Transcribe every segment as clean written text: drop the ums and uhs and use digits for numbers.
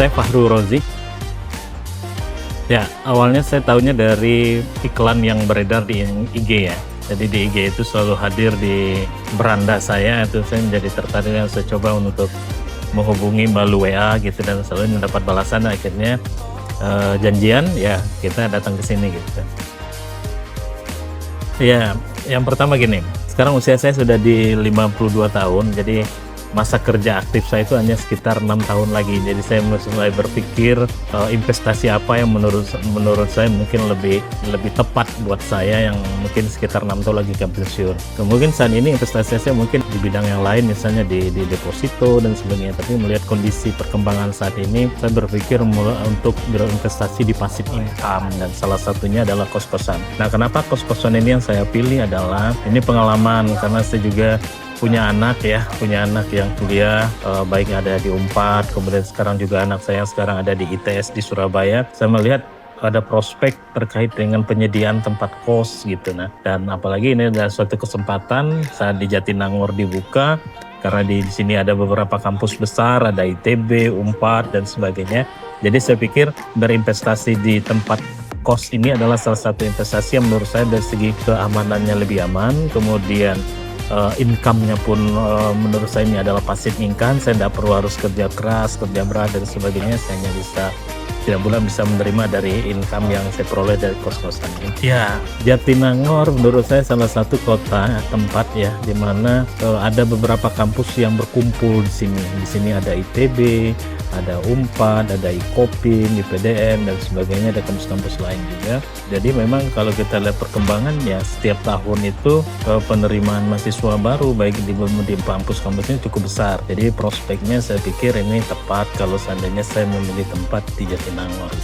saya Fahru Rozi. Ya, awalnya saya tahunya dari iklan yang beredar di IG ya. Jadi di IG itu selalu hadir di beranda saya, itu saya menjadi tertarik dan saya coba untuk menghubungi melalui WA gitu dan selalu mendapat balasan. Akhirnya janjian ya kita datang ke sini gitu. Ya, yang pertama gini, sekarang usia saya sudah di 52 tahun, jadi masa kerja aktif saya itu hanya sekitar 6 tahun lagi. Jadi saya mulai berpikir investasi apa yang menurut saya mungkin lebih tepat buat saya yang mungkin sekitar 6 tahun lagi pensiun. Kemudian saat ini investasi saya mungkin di bidang yang lain, misalnya di deposito dan sebagainya. Tapi melihat kondisi perkembangan saat ini, saya berpikir untuk berinvestasi di passive income, dan salah satunya adalah kos-kosan. Nah, kenapa kos-kosan ini yang saya pilih adalah ini pengalaman, karena saya juga punya anak yang kuliah, baik ada di Unpad, kemudian sekarang juga anak saya yang sekarang ada di ITS di Surabaya. Saya melihat ada prospek terkait dengan penyediaan tempat kos gitu. Nah, dan apalagi ini adalah suatu kesempatan saat di Jatinangor dibuka, karena di sini ada beberapa kampus besar, ada ITB, Unpad dan sebagainya. Jadi saya pikir berinvestasi di tempat kos ini adalah salah satu investasi yang menurut saya dari segi keamanannya lebih aman, kemudian income-nya pun menurut saya ini adalah passive income. Saya tidak perlu harus kerja keras, kerja berat dan sebagainya. Saya hanya tidak bulan bisa menerima dari income yang saya peroleh dari kos-kosan ini. Ya, Jatinangor menurut saya salah satu kota tempat ya di mana ada beberapa kampus yang berkumpul di sini. Di sini ada ITB, ada Unpad, ada IKOPIN, IPDN dan sebagainya, ada kampus-kampus lain juga. Jadi memang kalau kita lihat perkembangan ya setiap tahun itu penerimaan mahasiswa baru baik di kampus-kampus ini cukup besar. Jadi prospeknya saya pikir ini tepat kalau seandainya saya memilih tempat di Jatinangor.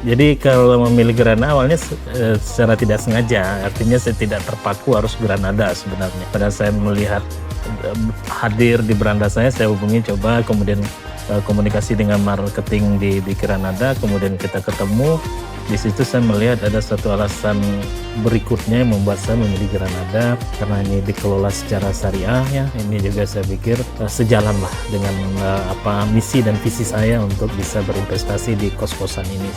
Jadi kalau memilih Granada awalnya secara tidak sengaja, artinya saya tidak terpaku harus Granada sebenarnya. Pada saya melihat hadir di beranda saya hubungi coba, kemudian komunikasi dengan marketing di Granada, kemudian kita ketemu. Di situ saya melihat ada satu alasan berikutnya yang membuat saya memilih Granada, karena ini dikelola secara syariah ya. Ini juga saya pikir sejalan lah dengan misi dan visi saya untuk bisa berinvestasi di kos-kosan ini.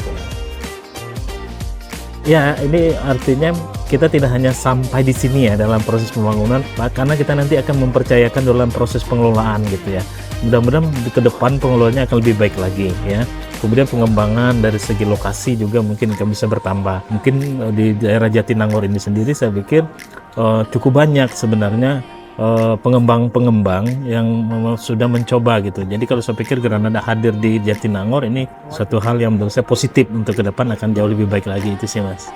Ya, ini artinya kita tidak hanya sampai di sini ya dalam proses pembangunan, karena kita nanti akan mempercayakan dalam proses pengelolaan gitu ya. Mudah-mudahan ke depan pengelolaannya akan lebih baik lagi ya. Kemudian pengembangan dari segi lokasi juga mungkin akan bisa bertambah. Mungkin di daerah Jatinangor ini sendiri saya pikir cukup banyak sebenarnya pengembang-pengembang yang sudah mencoba gitu. Jadi kalau saya pikir Granada hadir di Jatinangor ini suatu hal yang menurut saya positif untuk ke depan akan jauh lebih baik lagi, itu sih Mas.